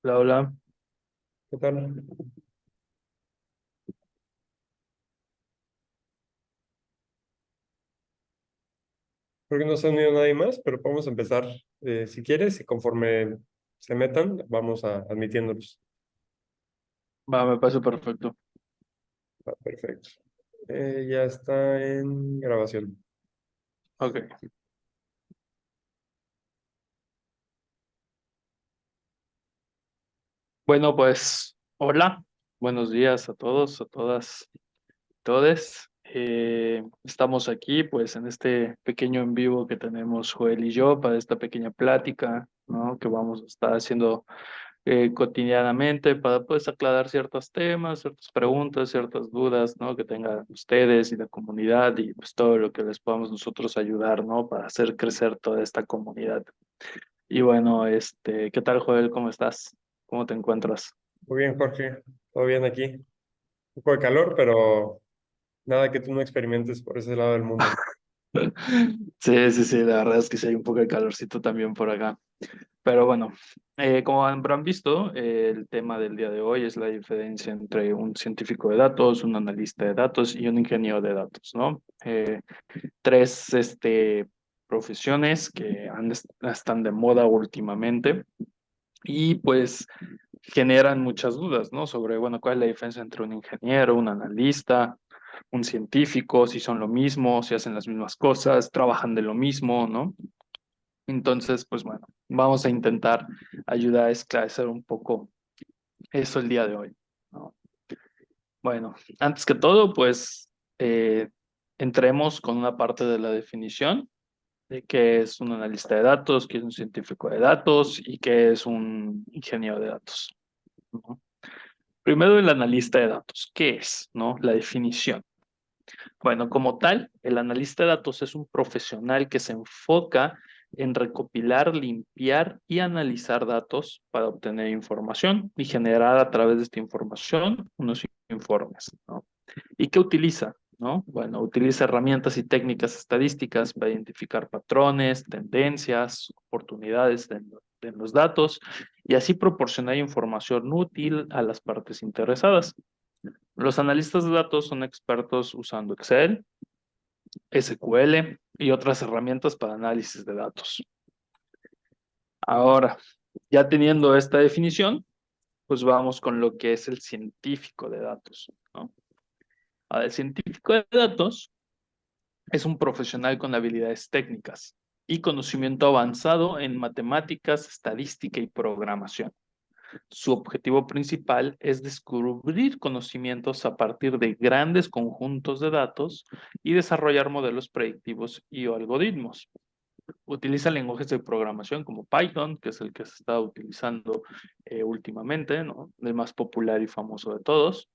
Hola, hola. ¿Qué tal? Creo que no se ha unido nadie más, pero podemos empezar si quieres y conforme se metan, vamos admitiéndolos. Va, me parece perfecto. Va, perfecto. Ya está en grabación. Ok. Bueno, pues, hola. Buenos días a todos, a todas, todes. Estamos aquí, pues, en este pequeño en vivo que tenemos Joel y yo para esta pequeña plática, ¿no? Que vamos a estar haciendo cotidianamente para, pues, aclarar ciertos temas, ciertas preguntas, ciertas dudas, ¿no? Que tengan ustedes y la comunidad y, pues, todo lo que les podamos nosotros ayudar, ¿no? Para hacer crecer toda esta comunidad. Y bueno, ¿qué tal, Joel? ¿Cómo estás? ¿Cómo te encuentras? Muy bien, Jorge. Todo bien aquí. Un poco de calor, pero nada que tú no experimentes por ese lado del mundo. Sí, sí, sí, la verdad es que sí hay un poco de calorcito también por acá. Pero bueno, como habrán visto, el tema del día de hoy es la diferencia entre un científico de datos, un analista de datos y un ingeniero de datos, ¿no? Tres, profesiones que están de moda últimamente y pues generan muchas dudas, ¿no? Sobre, bueno, cuál es la diferencia entre un ingeniero, un analista, un científico, si son lo mismo, si hacen las mismas cosas, trabajan de lo mismo, ¿no? Entonces, pues bueno, vamos a intentar ayudar a esclarecer un poco eso el día de hoy, ¿no? Bueno, antes que todo, pues eh, entremos con una parte de la definición de qué es un analista de datos, qué es un científico de datos y qué es un ingeniero de datos, ¿no? Primero, el analista de datos. ¿Qué es, no? La definición. Bueno, como tal, el analista de datos es un profesional que se enfoca en recopilar, limpiar y analizar datos para obtener información y generar a través de esta información unos informes, ¿no? ¿Y qué utiliza? ¿No? Bueno, utiliza herramientas y técnicas estadísticas para identificar patrones, tendencias, oportunidades de los datos y así proporcionar información útil a las partes interesadas. Los analistas de datos son expertos usando Excel, SQL y otras herramientas para análisis de datos. Ahora, ya teniendo esta definición, pues vamos con lo que es el científico de datos, ¿no? Ahora, el científico de datos es un profesional con habilidades técnicas y conocimiento avanzado en matemáticas, estadística y programación. Su objetivo principal es descubrir conocimientos a partir de grandes conjuntos de datos y desarrollar modelos predictivos y algoritmos. Utiliza lenguajes de programación como Python, que es el que se está utilizando últimamente, ¿no? El más popular y famoso de todos,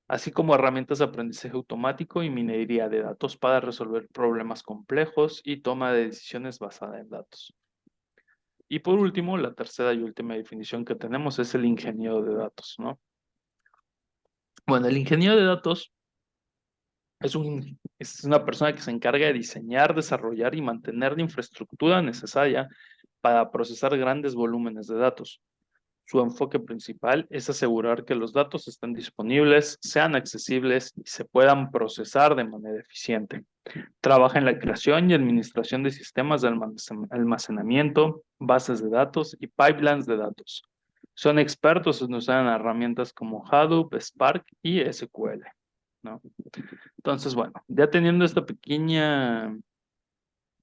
así como herramientas de aprendizaje automático y minería de datos para resolver problemas complejos y toma de decisiones basada en datos. Y por último, la tercera y última definición que tenemos es el ingeniero de datos, ¿no? Bueno, el ingeniero de datos es una persona que se encarga de diseñar, desarrollar y mantener la infraestructura necesaria para procesar grandes volúmenes de datos. Su enfoque principal es asegurar que los datos estén disponibles, sean accesibles y se puedan procesar de manera eficiente. Trabaja en la creación y administración de sistemas de almacenamiento, bases de datos y pipelines de datos. Son expertos en usar herramientas como Hadoop, Spark y SQL, ¿no? Entonces, bueno, ya teniendo esta pequeña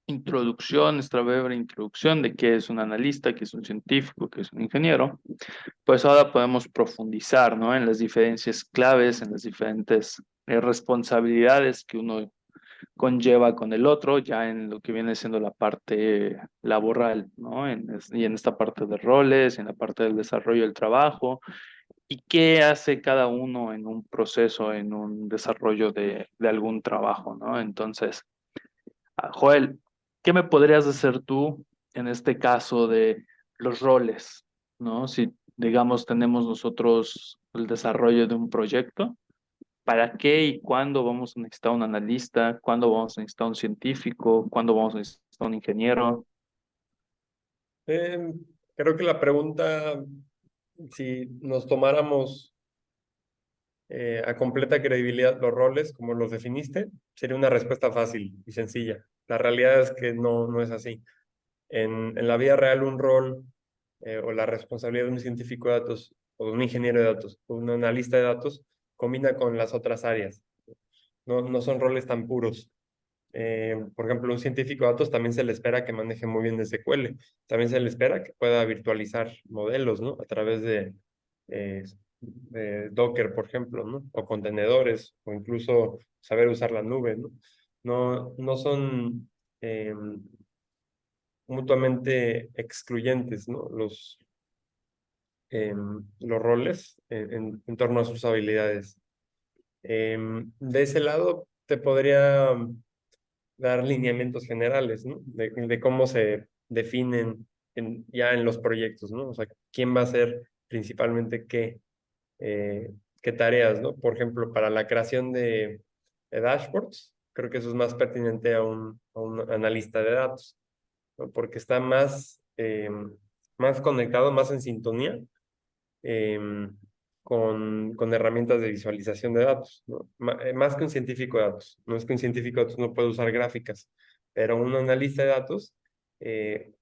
introducción, esta breve introducción de qué es un analista, qué es un científico, qué es un ingeniero, pues ahora podemos profundizar, ¿no? En las diferencias claves, en las diferentes responsabilidades que uno conlleva con el otro, ya en lo que viene siendo la parte laboral, ¿no? Y en esta parte de roles, en la parte del desarrollo del trabajo, y qué hace cada uno en un proceso, en un desarrollo de algún trabajo, ¿no? Entonces, Joel, ¿qué me podrías decir tú en este caso de los roles, ¿no? Si, digamos, tenemos nosotros el desarrollo de un proyecto, ¿para qué y cuándo vamos a necesitar un analista? ¿Cuándo vamos a necesitar un científico? ¿Cuándo vamos a necesitar un ingeniero? Eh, Creo que la pregunta si nos tomáramos a completa credibilidad los roles como los definiste, sería una respuesta fácil y sencilla. La realidad es que no es así. En la vida real, un rol o la responsabilidad de un científico de datos o de un ingeniero de datos o un analista de datos combina con las otras áreas. No son roles tan puros. Por ejemplo, un científico de datos también se le espera que maneje muy bien SQL. También se le espera que pueda virtualizar modelos, ¿no? A través eh, de Docker, por ejemplo, ¿no? O contenedores, o incluso saber usar la nube, ¿no? No son eh, mutuamente excluyentes, ¿no? Los roles en torno a sus habilidades. De ese lado, te podría dar lineamientos generales, ¿no? De cómo se definen ya en los proyectos, ¿no? O sea, quién va a hacer principalmente qué tareas, ¿no? Por ejemplo, para la creación de dashboards, creo que eso es más pertinente a un analista de datos, ¿no? Porque está más conectado, más en sintonía em, con herramientas de visualización de datos, ¿no? Más que un científico de datos. No es que un científico de datos no puede usar gráficas, pero un analista de datos eh,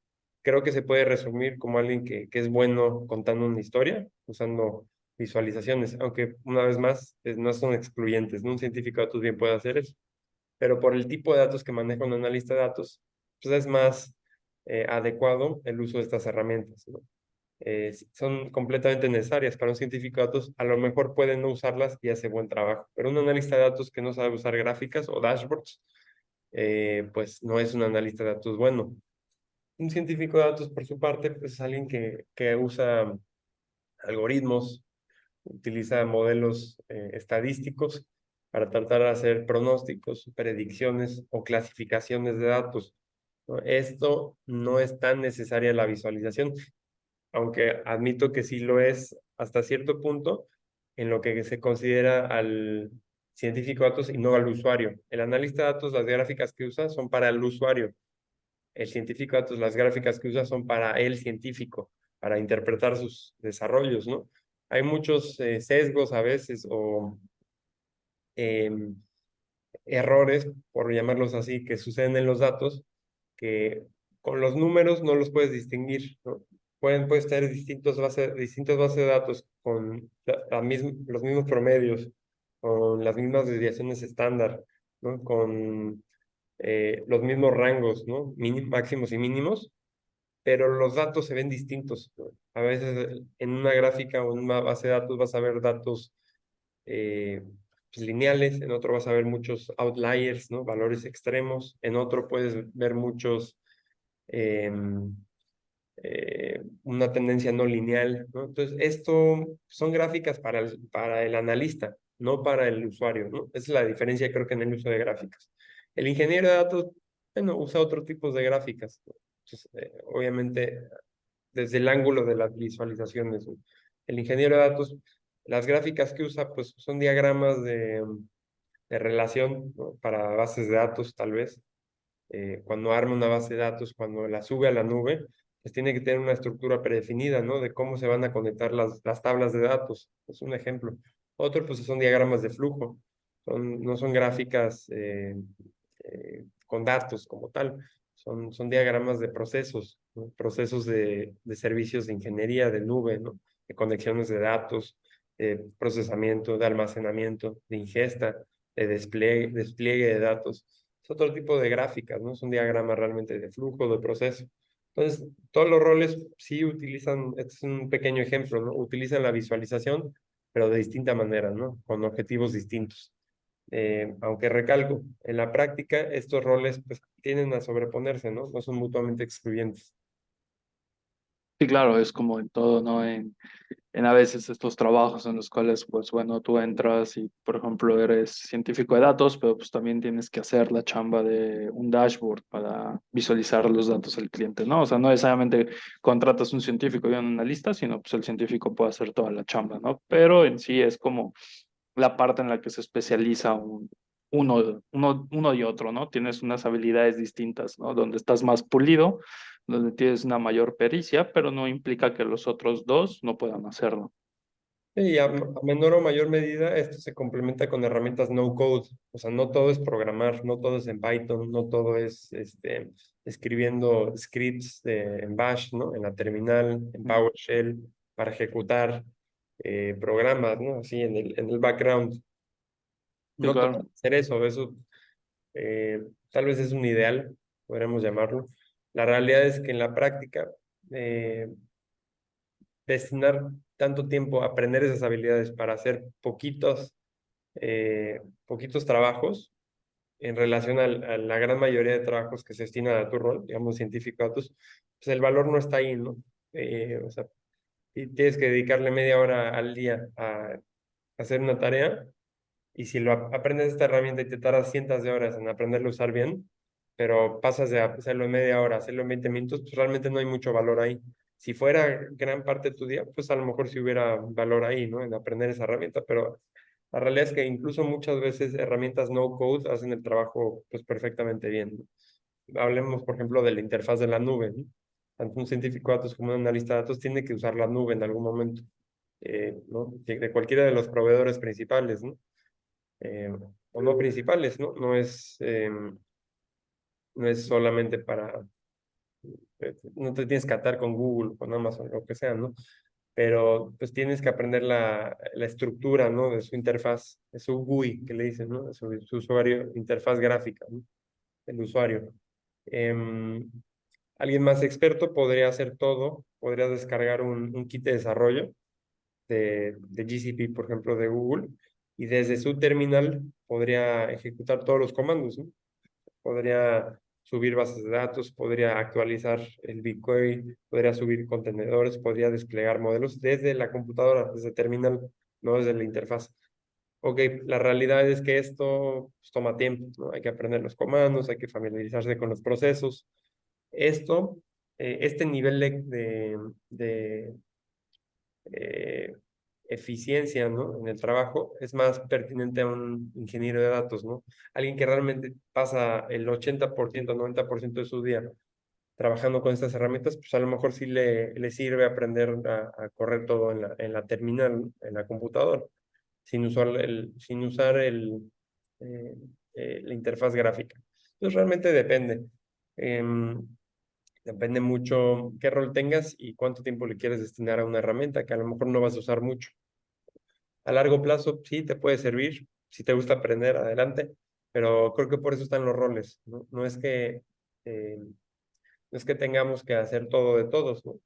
creo que se puede resumir como alguien que es bueno contando una historia, usando visualizaciones, aunque una vez más no son excluyentes, ¿no? Un científico de datos bien puede hacer eso, pero por el tipo de datos que maneja un analista de datos, pues es más adecuado el uso de estas herramientas, ¿no? Son completamente necesarias para un científico de datos. A lo mejor pueden no usarlas y hace buen trabajo, pero un analista de datos que no sabe usar gráficas o dashboards, pues no es un analista de datos bueno. Un científico de datos, por su parte, pues es alguien que usa algoritmos, utiliza modelos estadísticos para tratar de hacer pronósticos, predicciones o clasificaciones de datos, ¿no? Esto no es tan necesaria la visualización, aunque admito que sí lo es hasta cierto punto en lo que se considera al científico de datos y no al usuario. El analista de datos, las gráficas que usa son para el usuario. El científico de datos, las gráficas que usa son para el científico, para interpretar sus desarrollos, ¿no? Hay muchos sesgos a veces o em, errores, por llamarlos así, que suceden en los datos, que con los números no los puedes distinguir, ¿no? Puedes tener distintas bases de datos con los mismos promedios, con las mismas desviaciones estándar, ¿no? Con los mismos rangos, ¿no? Máximos y mínimos, pero los datos se ven distintos, ¿no? A veces en una gráfica o en una base de datos vas a ver datos eh, pues, lineales, en otro vas a ver muchos outliers, ¿no? Valores extremos, en otro puedes ver muchos, eh, una tendencia no lineal, ¿no? Entonces, esto son gráficas para el analista, no para el usuario, ¿no? Esa es la diferencia, creo que en el uso de gráficas. El ingeniero de datos, bueno, usa otro tipo de gráficas, ¿no? Entonces, obviamente, desde el ángulo de las visualizaciones, ¿no? El ingeniero de datos, las gráficas que usa, pues son diagramas de relación, ¿no? Para bases de datos, tal vez. Cuando arma una base de datos, cuando la sube a la nube, pues tiene que tener una estructura predefinida, ¿no? De cómo se van a conectar las tablas de datos. Es un ejemplo. Otro, pues son diagramas de flujo. No son gráficas con datos como tal. Son diagramas de procesos, ¿no? Procesos de servicios de ingeniería, de nube, ¿no? De conexiones de datos, de procesamiento, de almacenamiento, de ingesta, de despliegue de datos. Es otro tipo de gráficas, ¿no? Es un diagrama realmente de flujo, de proceso. Entonces, todos los roles sí utilizan, este es un pequeño ejemplo, ¿no? Utilizan la visualización, pero de distinta manera, ¿no? Con objetivos distintos. Aunque recalco, en la práctica estos roles pues tienden a sobreponerse, ¿no? No son mutuamente excluyentes. Sí, claro, es como en todo, ¿no? En a veces estos trabajos en los cuales, pues bueno, tú entras y, por ejemplo, eres científico de datos, pero pues también tienes que hacer la chamba de un dashboard para visualizar los datos del cliente, ¿no? O sea, no necesariamente contratas un científico y un analista, sino pues el científico puede hacer toda la chamba, ¿no? Pero en sí es como la parte en la que se especializa uno y otro, ¿no? Tienes unas habilidades distintas, ¿no? Donde estás más pulido, donde tienes una mayor pericia, pero no implica que los otros dos no puedan hacerlo. Y a menor o mayor medida, esto se complementa con herramientas no code. O sea, no todo es programar, no todo es en Python, no todo es escribiendo scripts en Bash, ¿no? En la terminal, en Mm. PowerShell, para ejecutar programas, ¿no? Así en el background. Sí, No todo claro. es hacer eso tal vez es un ideal, podríamos llamarlo. La realidad es que en la práctica, eh, destinar tanto tiempo a aprender esas habilidades para hacer poquitos trabajos en relación a la gran mayoría de trabajos que se destinan a tu rol, digamos, científico datos, pues el valor no está ahí, ¿no? O sea, y tienes que dedicarle media hora al día a hacer una tarea, y si aprendes esta herramienta y te tardas cientos de horas en aprenderlo a usar bien, pero pasas de hacerlo en media hora a hacerlo en 20 minutos, pues realmente no hay mucho valor ahí. Si fuera gran parte de tu día, pues a lo mejor sí hubiera valor ahí, ¿no? En aprender esa herramienta, pero la realidad es que incluso muchas veces herramientas no code hacen el trabajo pues perfectamente bien, ¿no? Hablemos, por ejemplo, de la interfaz de la nube, ¿no? Tanto un científico de datos como un analista de datos tiene que usar la nube en algún momento, ¿no? De cualquiera de los proveedores principales, ¿no? O no principales, ¿no? No es solamente para, no te tienes que atar con Google, con Amazon, lo que sea, ¿no? Pero pues tienes que aprender la estructura, ¿no? De su interfaz, de su GUI, que le dicen, ¿no? De su usuario, interfaz gráfica, ¿no? El usuario. Em, Alguien más experto podría hacer todo, podría descargar un kit de desarrollo de GCP, por ejemplo, de Google, y desde su terminal podría ejecutar todos los comandos, ¿no? Podría subir bases de datos, podría actualizar el BigQuery, podría subir contenedores, podría desplegar modelos desde la computadora, desde terminal, no desde la interfaz. Ok, la realidad es que esto pues, toma tiempo, ¿no? Hay que aprender los comandos, hay que familiarizarse con los procesos. Esto, este nivel de eh, eficiencia, ¿no? En el trabajo es más pertinente a un ingeniero de datos, ¿no? Alguien que realmente pasa el 80%, 90% de su día trabajando con estas herramientas, pues a lo mejor sí le sirve aprender a correr todo en la terminal, ¿no? En la computadora, sin usar eh, la interfaz gráfica. Entonces realmente depende. Em, Depende mucho qué rol tengas y cuánto tiempo le quieres destinar a una herramienta que a lo mejor no vas a usar mucho. A largo plazo sí te puede servir, si te gusta aprender, adelante, pero creo que por eso están los roles, ¿no? Eh, no es que tengamos que hacer todo de todos, ¿no?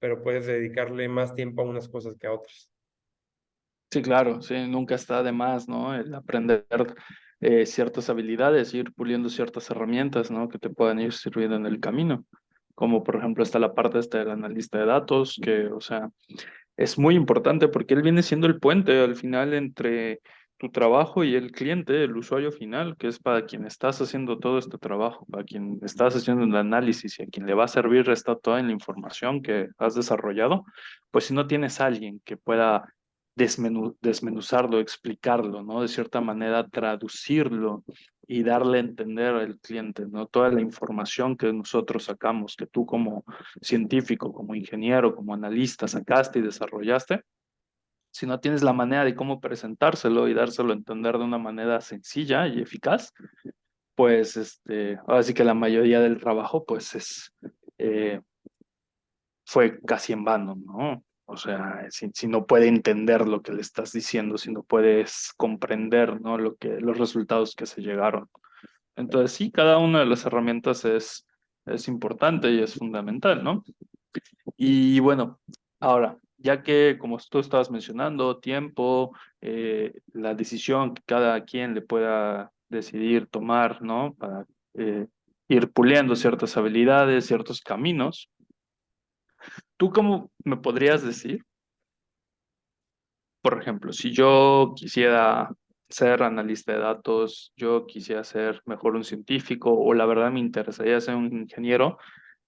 Pero puedes dedicarle más tiempo a unas cosas que a otras. Sí, claro, sí, nunca está de más, ¿no? El aprender ciertas habilidades, ir puliendo ciertas herramientas, ¿no? Que te puedan ir sirviendo en el camino. Como por ejemplo está la parte esta del analista de datos, que, o sea, es muy importante porque él viene siendo el puente al final entre tu trabajo y el cliente, el usuario final, que es para quien estás haciendo todo este trabajo, para quien estás haciendo el análisis y a quien le va a servir esta toda la información que has desarrollado, pues si no tienes a alguien que pueda desmenuzarlo, explicarlo, ¿no? De cierta manera, traducirlo y darle a entender al cliente, ¿no? Toda la información que nosotros sacamos, que tú como científico, como ingeniero, como analista sacaste y desarrollaste, si no tienes la manera de cómo presentárselo y dárselo a entender de una manera sencilla y eficaz, pues ahora sí que la mayoría del trabajo pues eh, fue casi en vano, ¿no? O sea, si no puede entender lo que le estás diciendo, si no puedes comprender, ¿no? Los resultados que se llegaron. Entonces, sí, cada una de las herramientas es importante y es fundamental, ¿no? Y bueno, ahora, ya que como tú estabas mencionando, tiempo, la decisión que cada quien le pueda decidir tomar, ¿no? Para ir puliendo ciertas habilidades, ciertos caminos, ¿tú cómo me podrías decir? Por ejemplo, si yo quisiera ser analista de datos, yo quisiera ser mejor un científico o la verdad me interesaría ser un ingeniero,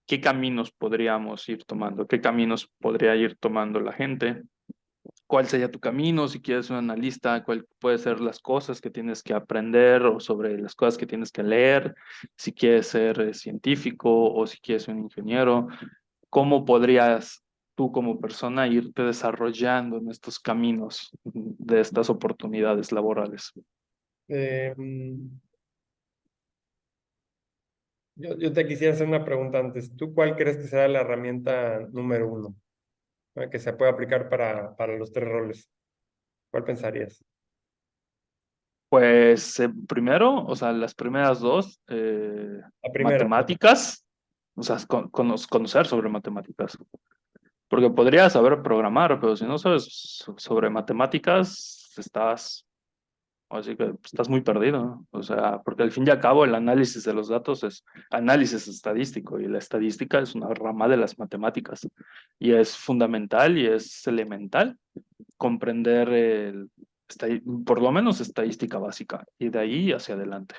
¿qué caminos podríamos ir tomando? ¿Qué caminos podría ir tomando la gente? cuál sería tu camino, si quieres un analista, cuál puede ser las cosas que tienes que aprender o sobre las cosas que tienes que leer, si quieres ser científico o si quieres ser un ingeniero, cómo podrías tú como persona irte desarrollando en estos caminos de estas oportunidades laborales. Eh, yo te quisiera hacer una pregunta antes. ¿Tú cuál crees que será la herramienta número uno, que se puede aplicar para los tres roles? ¿Cuál pensarías? Pues primero, o sea, las primeras dos, La primera. matemáticas, o sea, conocer sobre matemáticas. Porque podrías saber programar, pero si no sabes sobre matemáticas, así que estás muy perdido, ¿no? O sea, porque al fin y al cabo el análisis de los datos es análisis estadístico y la estadística es una rama de las matemáticas y es fundamental y es elemental comprender por lo menos estadística básica y de ahí hacia adelante.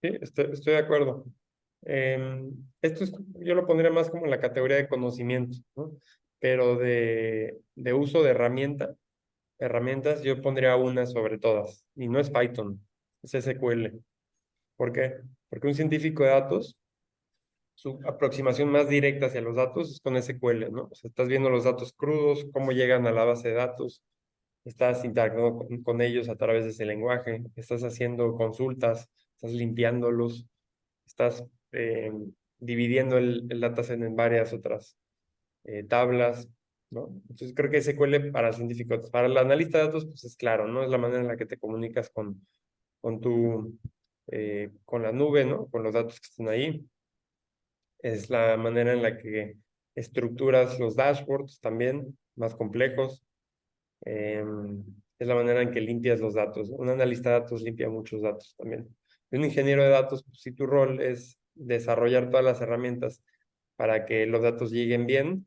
Sí, estoy de acuerdo. Esto yo lo pondría más como en la categoría de conocimiento, ¿no? Pero de uso de herramientas, yo pondría una sobre todas. Y no es Python, es SQL. ¿Por qué? Porque un científico de datos, su aproximación más directa hacia los datos es con SQL, ¿no? O sea, estás viendo los datos crudos, cómo llegan a la base de datos, estás interactuando con ellos a través de ese lenguaje, estás haciendo consultas, estás limpiándolos, estás dividiendo el dataset en varias otras tablas, ¿no? Entonces creo que SQL para el científico, para el analista de datos, pues es claro, ¿no? Es la manera en la que te comunicas con la nube, ¿no? Con los datos que están ahí. Es la manera en la que estructuras los dashboards también, más complejos. Es la manera en que limpias los datos. Un analista de datos limpia muchos datos también. Y un ingeniero de datos, pues, si tu rol es desarrollar todas las herramientas para que los datos lleguen bien,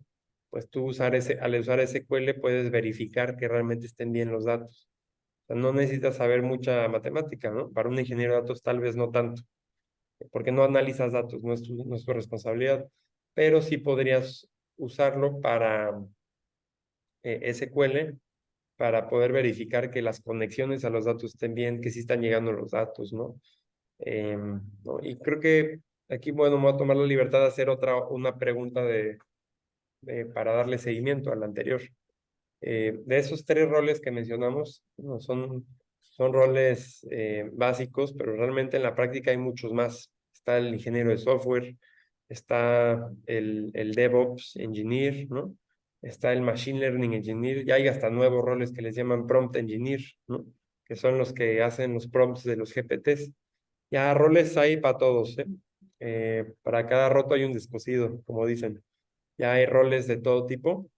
pues tú al usar SQL puedes verificar que realmente estén bien los datos. O sea, no necesitas saber mucha matemática, ¿no? Para un ingeniero de datos tal vez no tanto, porque no analizas datos, no es tu responsabilidad, pero sí podrías usarlo para SQL para poder verificar que las conexiones a los datos estén bien, que sí están llegando los datos, ¿no? ¿No? Y creo que aquí, bueno, me voy a tomar la libertad de hacer una pregunta para darle seguimiento a la anterior. De esos tres roles que mencionamos, ¿no? Son roles básicos, pero realmente en la práctica hay muchos más. Está el ingeniero de software, está el DevOps Engineer, ¿no? Está el Machine Learning Engineer, y hay hasta nuevos roles que les llaman Prompt Engineer, ¿no? Que son los que hacen los prompts de los GPTs. Ya roles hay para todos, ¿eh? Para cada roto hay un descosido, como dicen. Ya hay roles de todo tipo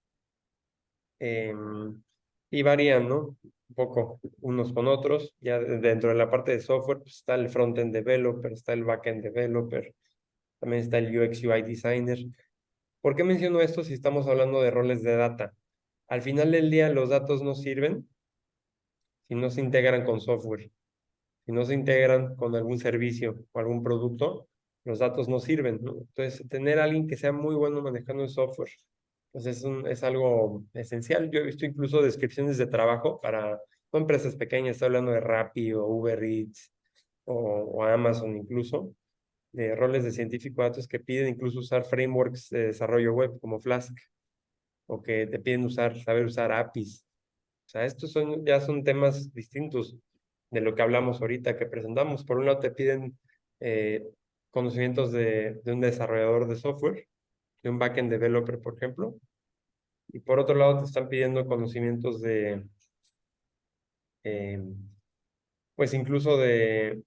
y varían, ¿no? Un poco unos con otros. Ya dentro de la parte de software pues, está el front-end developer, está el back-end developer, también está el UX UI designer. ¿Por qué menciono esto si estamos hablando de roles de data? Al final del día los datos no sirven si no se integran con software. Si no se integran con algún servicio o algún producto, los datos no sirven, ¿no? Entonces, tener a alguien que sea muy bueno manejando el software, pues es algo esencial. Yo he visto incluso descripciones de trabajo para no empresas pequeñas, estoy hablando de Rappi o Uber Eats o Amazon incluso, de roles de científico de datos que piden incluso usar frameworks de desarrollo web como Flask o que te piden saber usar APIs. O sea, ya son temas distintos de lo que hablamos ahorita, que presentamos. Por un lado te piden eh, conocimientos de un desarrollador de software, de un backend developer, por ejemplo, y por otro lado te están pidiendo conocimientos eh, pues incluso de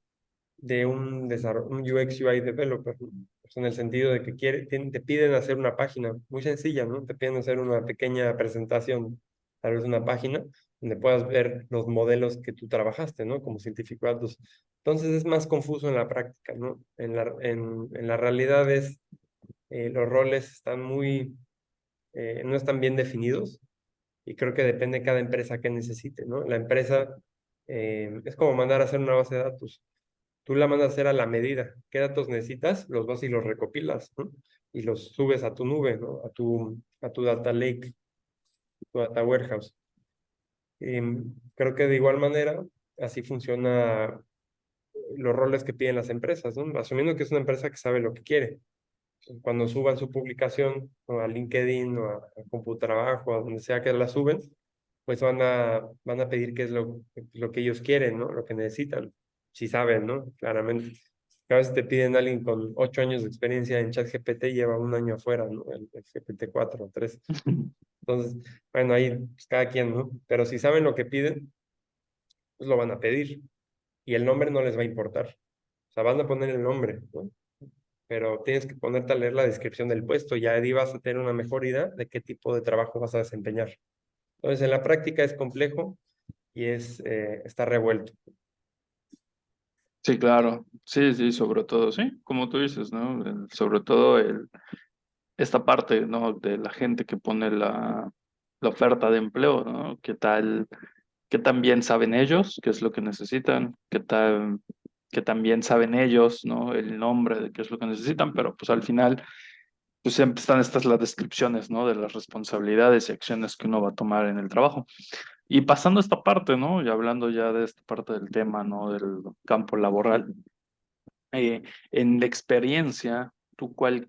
un UX UI developer, ¿no? Pues en el sentido de que te piden hacer una página muy sencilla, ¿no? Te piden hacer una pequeña presentación, tal vez una página, donde puedas ver los modelos que tú trabajaste, ¿no? Como científico de datos. Entonces es más confuso en la práctica, ¿no? En la realidad los roles no están bien definidos y creo que depende de cada empresa que necesite, ¿no? La empresa es como mandar a hacer una base de datos. Tú la mandas a hacer a la medida. ¿Qué datos necesitas? Los vas y los recopilas, ¿no? Y los subes a tu nube, ¿no? A tu data lake. tu data warehouse. Creo que de igual manera, así funciona los roles que piden las empresas, ¿no? Asumiendo que es una empresa que sabe lo que quiere. Cuando suban su publicación o a LinkedIn o a Computrabajo, a donde sea que la suben, pues van a pedir qué es lo que ellos quieren, ¿no? Lo que necesitan. Si saben, ¿no? Claramente. A veces te piden a alguien con 8 años de experiencia en ChatGPT y lleva un año afuera, ¿no? El GPT-4 o 3. Entonces, bueno, ahí pues, cada quien, ¿no? Pero si saben lo que piden, pues lo van a pedir y el nombre no les va a importar. O sea, van a poner el nombre, ¿no? Pero tienes que ponerte a leer la descripción del puesto y ahí vas a tener una mejor idea de qué tipo de trabajo vas a desempeñar. Entonces, en la práctica es complejo y está revuelto. Sí, claro. Sí, sí, sobre todo, sí, como tú dices, ¿no? Sobre todo esta parte, ¿no? De la gente que pone la oferta de empleo, ¿no? Qué tan bien saben ellos, qué es lo que necesitan, qué tan bien saben ellos, ¿no? El nombre de qué es lo que necesitan, pero pues al final, pues siempre están estas las descripciones, ¿no? De las responsabilidades y acciones que uno va a tomar en el trabajo. Y pasando a esta parte, ¿no? Y hablando ya de esta parte del tema, ¿no? Del campo laboral. En la experiencia, ¿tú cuál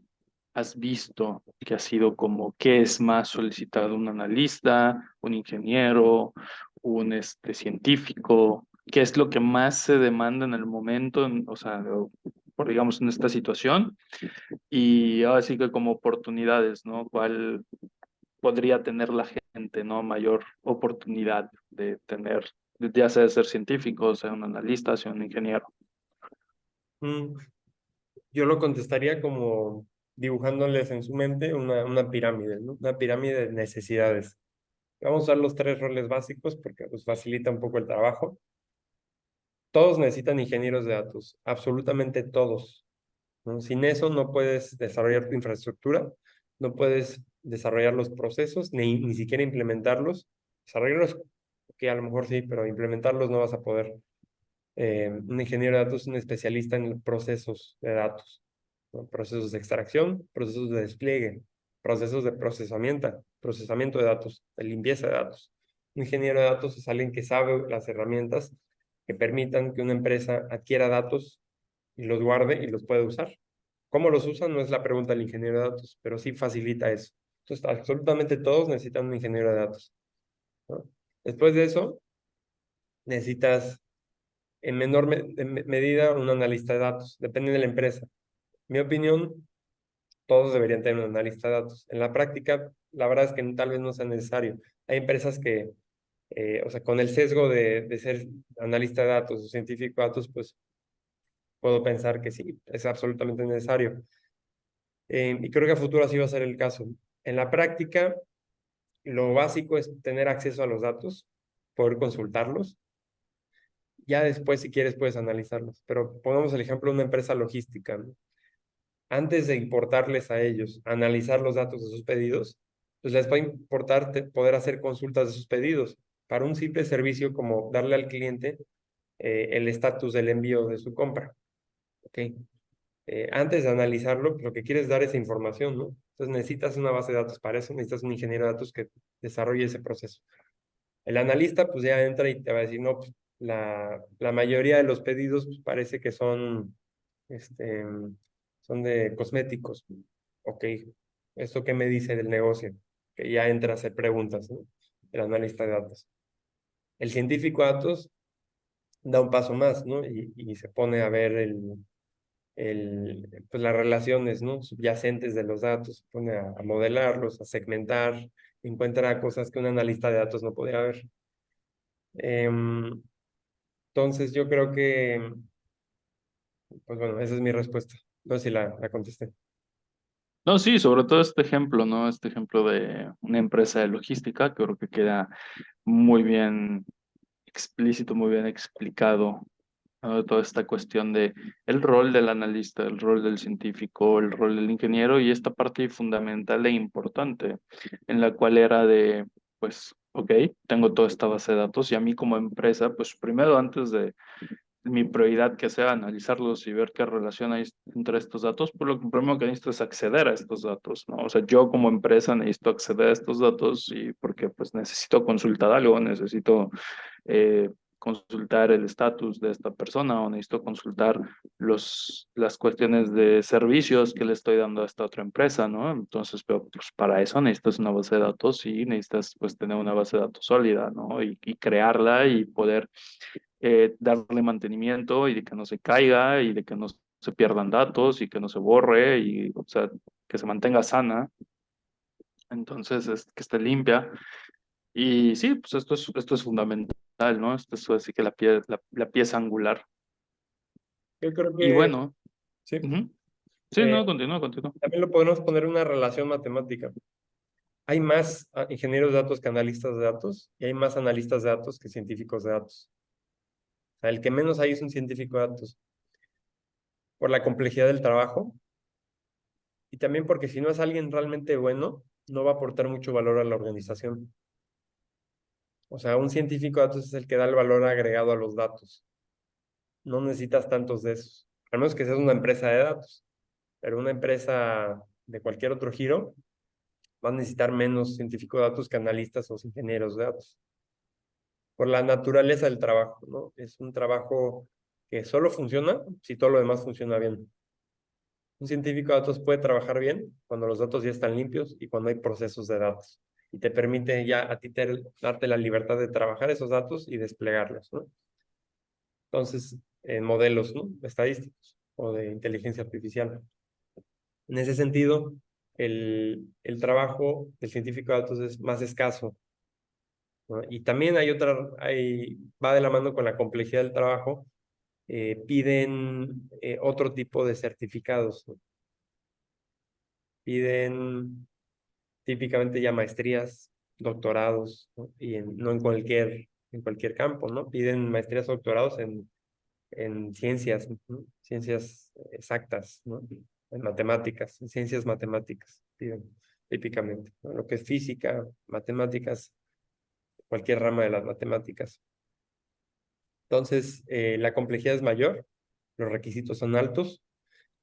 has visto que ha sido como qué es más solicitado? ¿Un analista, un ingeniero, un científico? ¿Qué es lo que más se demanda en el momento, o sea, por digamos en esta situación? Y ahora sí que como oportunidades, ¿no? ¿Cuál podría tener la gente, ¿no? Mayor oportunidad de tener, ya sea de ser científico, sea un analista, sea un ingeniero. Mm, Yo lo contestaría como dibujándoles en su mente una pirámide, ¿no? Una pirámide de necesidades. Vamos a usar los 3 roles básicos porque pues, facilita un poco el trabajo. Todos necesitan ingenieros de datos, absolutamente todos, ¿no? Sin eso no puedes desarrollar tu infraestructura, no puedes desarrollar los procesos, ni siquiera implementarlos. Desarrollarlos, que a lo mejor sí, pero implementarlos no vas a poder. Un ingeniero de datos es un especialista en procesos de datos, ¿no? Procesos de extracción, procesos de despliegue, procesos de procesamiento de datos, de limpieza de datos. Un ingeniero de datos es alguien que sabe las herramientas que permitan que una empresa adquiera datos y los guarde y los pueda usar. ¿Cómo los usan? No es la pregunta del ingeniero de datos, pero sí facilita eso. Entonces, absolutamente todos necesitan un ingeniero de datos, ¿no? Después de eso, necesitas en menor medida un analista de datos. Depende de la empresa. Mi opinión, todos deberían tener un analista de datos. En la práctica, la verdad es que tal vez no sea necesario. Hay empresas que, o sea, con el sesgo de ser analista de datos o científico de datos, pues puedo pensar que sí, es absolutamente necesario. Y creo que a futuro así va a ser el caso. En la práctica, lo básico es tener acceso a los datos, poder consultarlos. Ya después, si quieres, puedes analizarlos. Pero pongamos el ejemplo de una empresa logística, ¿no? Antes de importarles a ellos, analizar los datos de sus pedidos, pues les va a importar poder hacer consultas de sus pedidos para un simple servicio como darle al cliente el estatus del envío de su compra. ¿Ok? Antes de analizarlo, pues, lo que quieres es dar esa información, ¿no? Entonces necesitas una base de datos para eso, necesitas un ingeniero de datos que desarrolle ese proceso. El analista, pues ya entra y te va a decir, no, pues, la mayoría de los pedidos pues, parece que este, son de cosméticos. Ok, ¿esto qué me dice del negocio? Que ya entra a hacer preguntas, ¿no? El analista de datos. El científico de datos da un paso más, ¿no? Y se pone a ver pues las relaciones, ¿no? Subyacentes de los datos, se pone a modelarlos, a segmentar, encuentra cosas que un analista de datos no podría ver. Em, entonces yo creo que, pues bueno, esa es mi respuesta. No sé si la contesté. No, sí, sobre todo este ejemplo, ¿no? Este ejemplo de una empresa de logística, que creo que queda muy bien explícito, muy bien explicado, ¿no? Toda esta cuestión de el rol del analista, el rol del científico, el rol del ingeniero y esta parte fundamental e importante en la cual era de, pues, ok, tengo toda esta base de datos y a mí como empresa, pues primero antes mi prioridad que sea analizarlos y ver qué relación hay entre estos datos, pues lo primero que necesito es acceder a estos datos, ¿no? O sea, yo como empresa necesito acceder a estos datos y porque pues necesito consultar algo, necesito consultar el estatus de esta persona o necesito consultar las cuestiones de servicios que le estoy dando a esta otra empresa, ¿no? Entonces, pero, pues para eso necesitas una base de datos y necesitas pues tener una base de datos sólida, ¿no? Y crearla y poder darle mantenimiento y de que no se caiga y de que no se pierdan datos y que no se borre y, o sea, que se mantenga sana. Entonces, es, que esté limpia. Y sí, pues esto es fundamental, ¿no? Esto es así que la pieza angular. Yo creo Y que bueno, sí. ujú. Sí, Eh, no, continúa, continúa. También lo podemos poner en una relación matemática. Hay más ingenieros de datos que analistas de datos y hay más analistas de datos que científicos de datos. O sea, el que menos hay es un científico de datos por la complejidad del trabajo y también porque si no es alguien realmente bueno, no va a aportar mucho valor a la organización. O sea, un científico de datos es el que da el valor agregado a los datos. No necesitas tantos de esos, a menos que seas una empresa de datos, pero una empresa de cualquier otro giro va a necesitar menos científicos de datos que analistas o ingenieros de datos. Por la naturaleza del trabajo, ¿no? Es un trabajo que solo funciona si todo lo demás funciona bien. Un científico de datos puede trabajar bien cuando los datos ya están limpios y cuando hay procesos de datos. Y te permite ya a ti darte la libertad de trabajar esos datos y desplegarlos, ¿no? Entonces, en modelos, ¿no? Estadísticos o de inteligencia artificial. En ese sentido, el trabajo del científico de datos es más escaso, ¿no? Y también va de la mano con la complejidad del trabajo, piden otro tipo de certificados, ¿no? Piden típicamente ya maestrías, doctorados, ¿no? Y no en cualquier campo, ¿no? Piden maestrías o doctorados en ciencias, ¿no? Ciencias exactas, ¿no? En matemáticas, en ciencias matemáticas, piden típicamente, ¿no? Lo que es física, matemáticas, cualquier rama de las matemáticas. Entonces, la complejidad es mayor, los requisitos son altos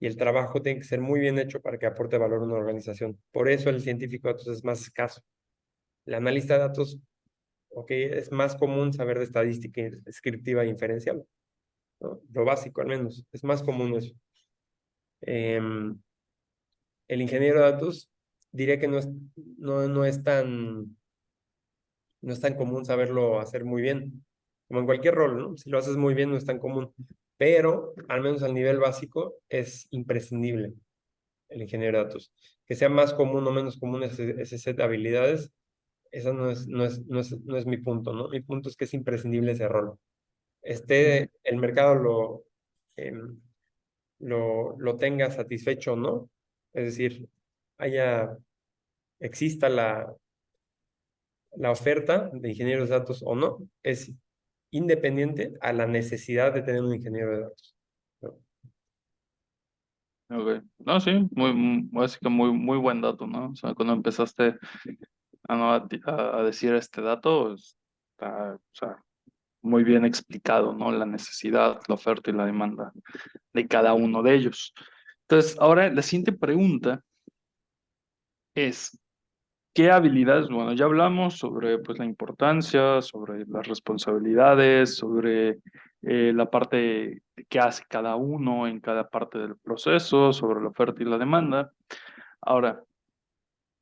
y el trabajo tiene que ser muy bien hecho para que aporte valor a una organización. Por eso el científico de datos es más escaso. El analista de datos, ok, es más común saber de estadística descriptiva e inferencial, ¿no? Lo básico al menos, es más común eso. Em, el ingeniero de datos diría que no es tan común saberlo hacer muy bien, como en cualquier rol, ¿no? Si lo haces muy bien no es tan común, pero al menos al nivel básico es imprescindible el ingeniero de datos. Que sea más común o menos común ese set de habilidades, eso no es mi punto, ¿no? Mi punto es que es imprescindible ese rol. El mercado em, lo tenga satisfecho o no, es decir, haya, exista la oferta de ingenieros de datos o no, es independiente a la necesidad de tener un ingeniero de datos, ¿no? Okay. No, sí, así que muy buen dato, ¿no? O sea, cuando empezaste no, a decir este dato, está, o sea, muy bien explicado, ¿no? La necesidad, la oferta y la demanda de cada uno de ellos. Entonces, ahora la siguiente pregunta es, ¿qué habilidades? Bueno, ya hablamos sobre pues, la importancia, sobre las responsabilidades, sobre la parte que hace cada uno en cada parte del proceso, sobre la oferta y la demanda. Ahora,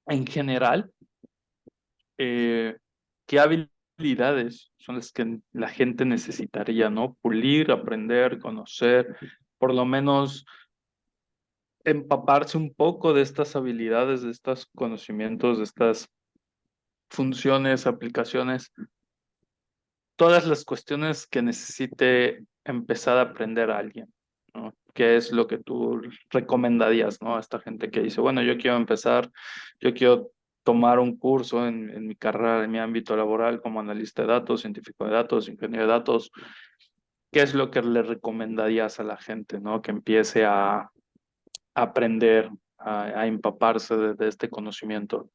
en general, ¿qué habilidades son las que la gente necesitaría, ¿no? Pulir, aprender, conocer, por lo menos empaparse un poco de estas habilidades, de estos conocimientos, de estas funciones, aplicaciones, todas las cuestiones que necesite empezar a aprender a alguien, ¿no? ¿Qué es lo que tú recomendarías, ¿no? A esta gente que dice, bueno, yo quiero empezar, yo quiero tomar un curso en mi carrera, en mi ámbito laboral como analista de datos, científico de datos, ingeniero de datos. ¿Qué es lo que le recomendarías a la gente, ¿no? Que empiece a aprender, a empaparse de este conocimiento.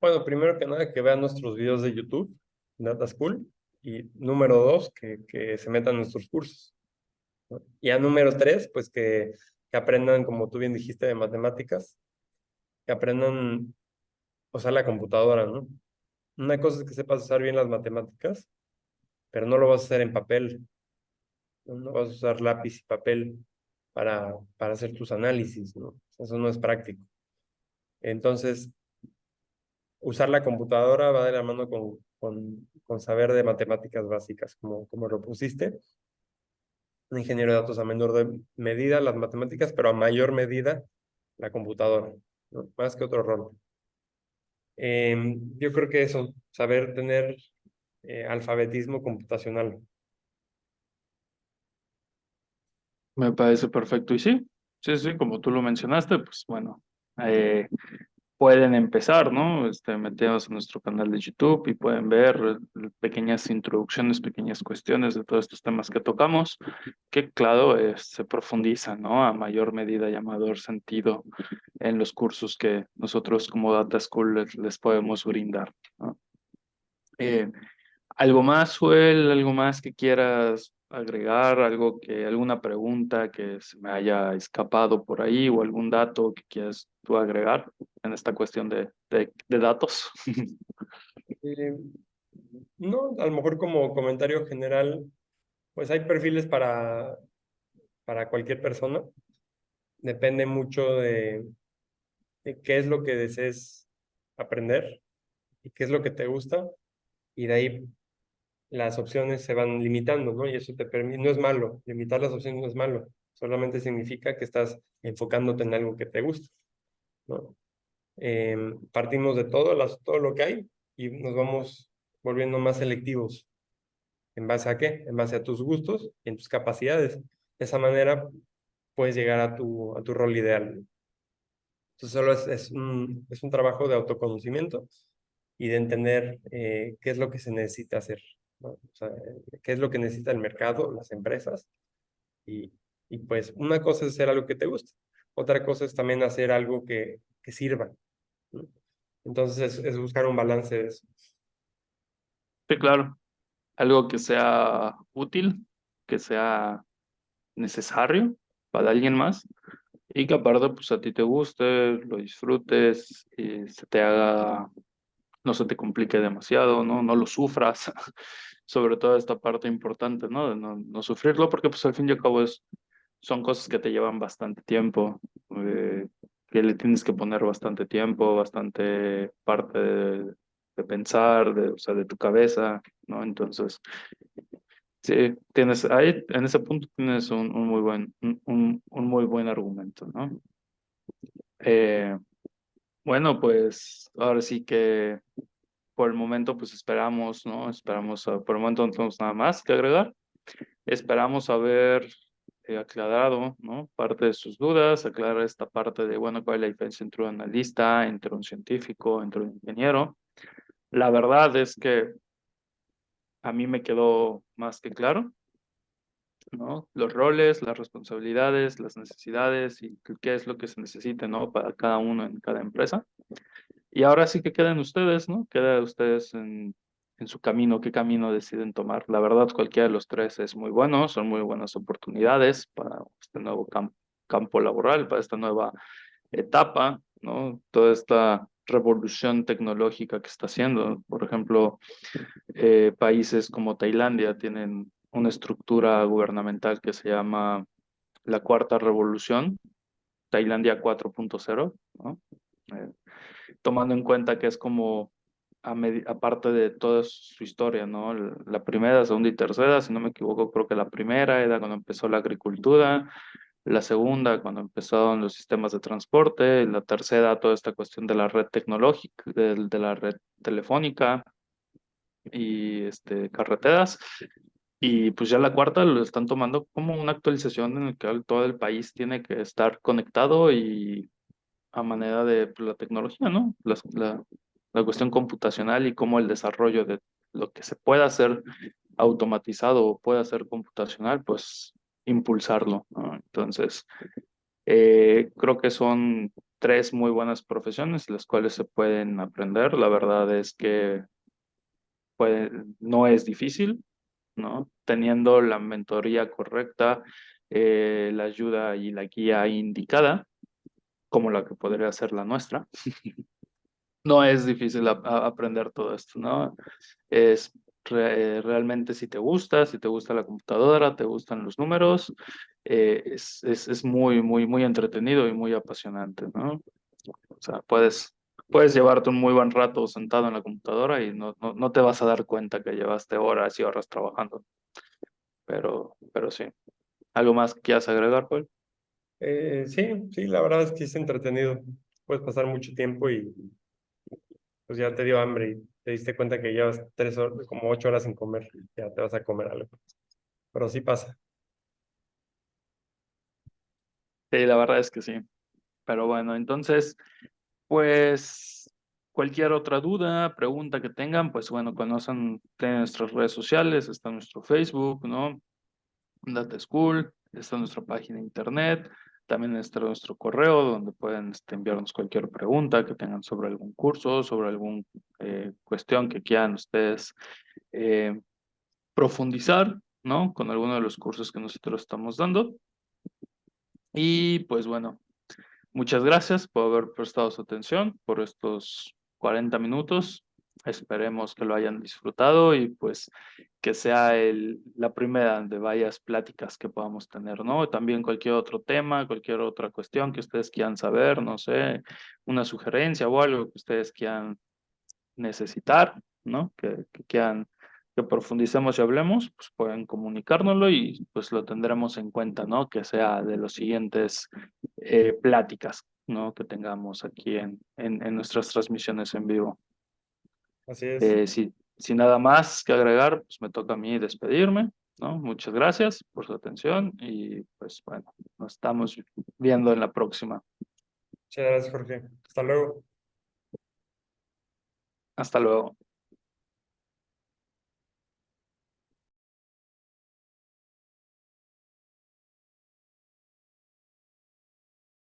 Bueno, primero que nada, que vean nuestros videos de YouTube, Data School, y número dos, que se metan nuestros cursos. ¿no? Y a número tres, pues que aprendan, como tú bien dijiste, de matemáticas, que aprendan a usar la computadora, ¿no? Una cosa es que sepas usar bien las matemáticas, pero no lo vas a hacer en papel, ¿no? No vas a usar lápiz y papel para hacer tus análisis, ¿no? Eso no es práctico. Entonces, usar la computadora va de la mano con saber de matemáticas básicas, como lo pusiste. Un ingeniero de datos a menor medida las matemáticas, pero a mayor medida la computadora, ¿no? Más que otro rol. Yo creo que eso, saber tener alfabetismo computacional. Me parece perfecto. Y sí, sí, sí, como tú lo mencionaste, pues bueno, eh, pueden empezar, ¿no? Metidos en nuestro canal de YouTube y pueden ver pequeñas introducciones, pequeñas cuestiones de todos estos temas que tocamos, que claro, se profundizan, ¿no? A mayor medida y a mayor sentido en los cursos que nosotros como Data School les podemos brindar, ¿no? Eh, ¿Algo más, Joel? ¿Algo más que quieras agregar? ¿Alguna pregunta que se me haya escapado por ahí o algún dato que quieras tú agregar en esta cuestión de datos? Eh, no, a lo mejor como comentario general, pues hay perfiles para cualquier persona. Depende mucho de qué es lo que desees aprender y qué es lo que te gusta. Y de ahí las opciones se van limitando, ¿no? Y eso te permite, no es malo, limitar las opciones no es malo, solamente significa que estás enfocándote en algo que te gusta, ¿no? Partimos de todo lo que hay y nos vamos volviendo más selectivos. ¿En base a qué? En base a tus gustos y en tus capacidades. De esa manera puedes llegar a tu rol ideal. Entonces solo es un trabajo de autoconocimiento y de entender qué es lo que se necesita hacer, ¿no? O sea, qué es lo que necesita el mercado, las empresas. Y, y pues una cosa es hacer algo que te guste, otra cosa es también hacer algo que sirva, ¿no? Entonces es buscar un balance de eso. Sí, claro. Algo que sea útil, que sea necesario para alguien más y que aparte pues a ti te guste, lo disfrutes y se te haga, no se te complique demasiado, ¿no? No lo sufras, sobre todo esta parte importante, ¿no? De no sufrirlo porque pues al fin y al cabo son cosas que te llevan bastante tiempo, eh, que le tienes que poner bastante tiempo, bastante parte de pensar, o sea, de tu cabeza, ¿no? Entonces, sí, ahí, en ese punto tienes un muy un muy buen argumento, ¿no? Eh, bueno, pues ahora sí que por el momento, pues esperamos, ¿no? Esperamos, por el momento no tenemos nada más que agregar. Esperamos haber aclarado, ¿no? Parte de sus dudas, aclarar esta parte de, bueno, cuál es la diferencia entre un analista, entre un científico, entre un ingeniero. La verdad es que a mí me quedó más que claro, ¿no? Los roles, las responsabilidades, las necesidades y qué es lo que se necesita, ¿no? Para cada uno en cada empresa. Y ahora sí que quedan ustedes, ¿no? Queda ustedes en su camino, qué camino deciden tomar. La verdad, cualquiera de los tres es muy bueno, son muy buenas oportunidades para este nuevo campo laboral, para esta nueva etapa, ¿no? Toda esta revolución tecnológica que está haciendo. Por ejemplo, países como Tailandia tienen una estructura gubernamental que se llama la Cuarta Revolución, Tailandia 4.0, ¿no? Eh, Tomando en cuenta que es como, aparte de toda su historia, ¿no? La primera, segunda y tercera, si no me equivoco, creo que la primera era cuando empezó la agricultura, la segunda cuando empezaron los sistemas de transporte, la tercera toda esta cuestión de la red tecnológica, de la red telefónica y carreteras. Y pues ya la cuarta lo están tomando como una actualización en la que todo el país tiene que estar conectado y a manera de pues, la tecnología, ¿no? La cuestión computacional y cómo el desarrollo de lo que se pueda hacer automatizado o pueda ser computacional, pues impulsarlo, ¿no? Entonces, creo que son tres muy buenas profesiones las cuales se pueden aprender. La verdad es que no es difícil, ¿no? Teniendo la mentoría correcta, la ayuda y la guía indicada, como la que podría ser la nuestra. No es difícil aprender todo esto, ¿no? Es realmente si te gusta la computadora, te gustan los números, es muy, muy, muy entretenido y muy apasionante, ¿no? O sea, puedes llevarte un muy buen rato sentado en la computadora y no te vas a dar cuenta que llevaste horas y horas trabajando, pero sí. ¿Algo más que quieras agregar, Paul? Sí, sí, la verdad es que es entretenido. Puedes pasar mucho tiempo y pues ya te dio hambre y te diste cuenta que llevas 3 horas, como 8 horas sin comer. Ya te vas a comer algo. Pero sí pasa. Sí, la verdad es que sí. Pero bueno, entonces, pues cualquier otra duda, pregunta que tengan, pues bueno, conocen de nuestras redes sociales, está nuestro Facebook, ¿no? Data School, está nuestra página de internet, también está nuestro correo donde pueden enviarnos cualquier pregunta que tengan sobre algún curso, sobre alguna cuestión que quieran ustedes eh, profundizar, ¿no? Con alguno de los cursos que nosotros estamos dando. Y pues bueno, muchas gracias por haber prestado su atención por estos 40 minutos. Esperemos que lo hayan disfrutado y pues que sea la primera de varias pláticas que podamos tener, ¿no? También cualquier otro tema, cualquier otra cuestión que ustedes quieran saber, no sé, una sugerencia o algo que ustedes quieran necesitar, ¿no? Que quieran que profundicemos y hablemos, pues pueden comunicárnoslo y pues lo tendremos en cuenta, ¿no? Que sea de los siguientes pláticas, ¿no? Que tengamos aquí en nuestras transmisiones en vivo. Así es. Sin nada más que agregar, pues me toca a mí despedirme, ¿no? Muchas gracias por su atención y pues bueno, nos estamos viendo en la próxima. Muchas gracias, Jorge. Hasta luego. Hasta luego.